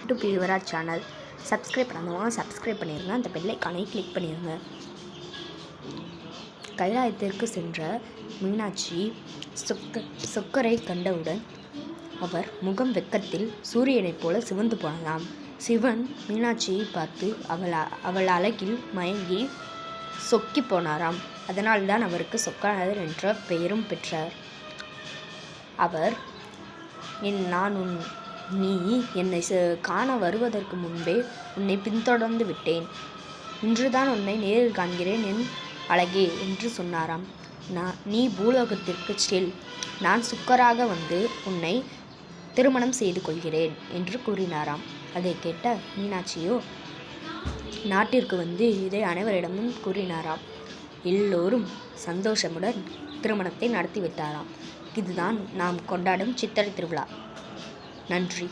To பியூவரா channel. Subscribe பண்ணாதவங்க subscribe பண்ணிடுங்க. அந்த பெல் ஐகானை கிளிக் பண்ணிடுங்க. கைலாயத்திற்கு சென்ற மீனாட்சி சொக்கரை கண்டவுடன் அவர் முகம் வெட்கத்தில் சூரியனைப் போல சிவந்து போனதாம். சிவன் மீனாட்சியை பார்த்து அவள் அழகில் மயங்கி சொக்கி போனாராம். அதனால்தான் அவருக்கு சொக்கநாதர் என்ற பெயரும் பெற்றார். அவர் நீ என்னை காண வருவதற்கு முன்பே உன்னை பின்தொடர்ந்து விட்டேன். இன்றுதான் உன்னை நேரில் காண்கிறேன் என் அழகே என்று சொன்னாராம். நீ பூலோகத்திற்கு செல், நான் சுக்கராக வந்து உன்னை திருமணம் செய்து கொள்கிறேன் என்று கூறினாராம். அதை கேட்ட மீனாட்சியோ நாட்டிற்கு வந்து இதை அனைவரிடமும் கூறினாராம். எல்லோரும் சந்தோஷமுடன் திருமணத்தை நடத்தி விட்டாராம். இதுதான் நாம் கொண்டாடும் சித்திரை திருவிழா. நன்றி.